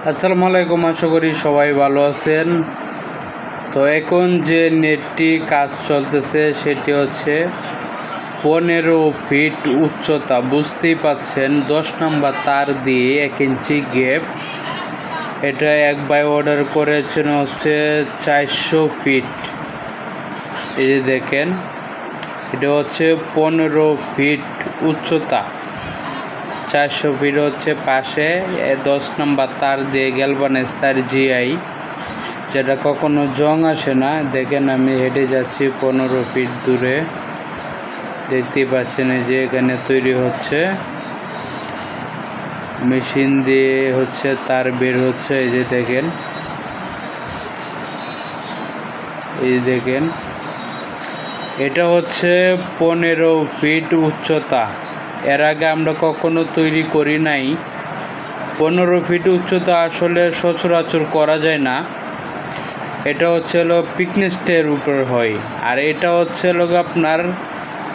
আসসালামু আলাইকুম, আশা করি সবাই ভালো আছেন। তো এখন যে নেটটি কাজ চলতেছে সেটি হচ্ছে 15 ফিট উচ্চতা, বুঝতেই পাচ্ছেন। 10 নম্বর তার দিয়ে 1 ইঞ্চি গ্যাপ। এটা এক ভাই অর্ডার করেছেন হচ্ছে 400 ফিট। এই যে দেখেন, এটা হচ্ছে 15 ফিট উচ্চতা, 400 ফিট হচ্ছে পাশে 10 নম্বর তার দিয়ে গ্যালভানাইজ তার জিআই, যেটা কখনো জং আসে না। দেখেন আমি হেঁটে যাচ্ছি 15 ফিট দূরে, দেখতেই পাচ্ছেন এই যে এখানে তৈরি হচ্ছে, মেশিন দিয়ে হচ্ছে তার বের হচ্ছে। এই যে দেখেন, এটা হচ্ছে 15 ফিট উচ্চতা। এর আগে আমরা কখনো তৈরি করি নাই। 15 ফিট উচ্চতা আসলে সচরাচর করা যায় না। এটা হচ্ছে পিকনিক স্টের উপর হয়। আর এটা হচ্ছে আপনার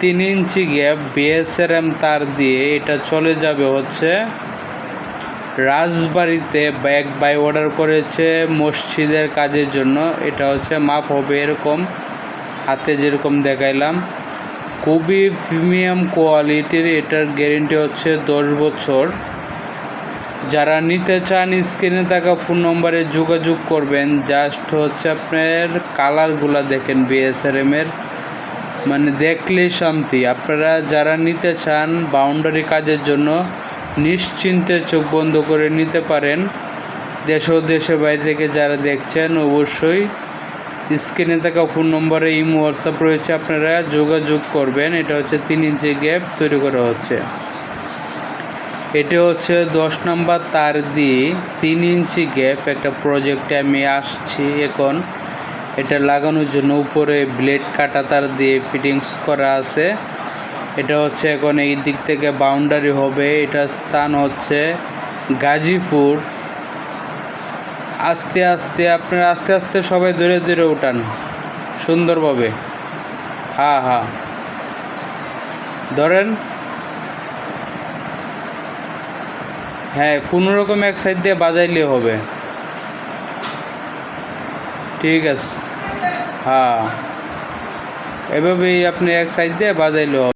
3 ইঞ্চি গ্যাপ বিএসআরএম তার দিয়ে এটা চলে যাবে হচ্ছে রাজবাড়িতে। এক বাই অর্ডার করেছে মসজিদের কাজের জন্য। এটা হচ্ছে মাপ হবে এরকম, হাতে যেরকম দেখাইলাম, খুবই প্রিমিয়াম কোয়ালিটির। এটার গ্যারেন্টি হচ্ছে 10 বছর। যারা নিতে চান স্ক্রিনে থাকা ফোন নম্বরে যোগাযোগ করবেন। জাস্ট হচ্ছে আপনার কালারগুলো দেখেন বিএসআরএমের, মানে দেখলেই শান্তি। আপনারা যারা নিতে চান বাউন্ডারি কাজের জন্য নিশ্চিন্তে চোখ বন্ধ করে নিতে পারেন। দেশ ও দেশের বাইরে থেকে যারা দেখছেন অবশ্যই স্ক্রিনে থাকা ফোন নম্বরে ইমো হোয়াটসঅ্যাপ রয়েছে, আপনারা যোগাযোগ করবেন। এটা হচ্ছে 3 ইঞ্চি গ্যাপ তৈরি করা হচ্ছে। এটা হচ্ছে 10 নম্বর তার দিয়ে 3 ইঞ্চি গ্যাপ একটা প্রজেক্টে আমি আসছি এখন। এটা লাগানোর জন্য উপরে ব্লেড কাটা তার দিয়ে ফিটিংস করা আছে। এটা হচ্ছে এখন এই দিক থেকে বাউন্ডারি হবে। এটা স্থান হচ্ছে গাজীপুর। আস্তে আস্তে আপনারা আস্তে সবাই ধীরে ধীরে উঠান সুন্দরভাবে। হ্যাঁ ধরেন, হ্যাঁ কোনো রকম এক সাইড দিয়ে বাজাইলে হবে। ঠিক আছে, হ্যাঁ এভাবেই আপনি এক সাইড দিয়ে বাজাইলে হবে।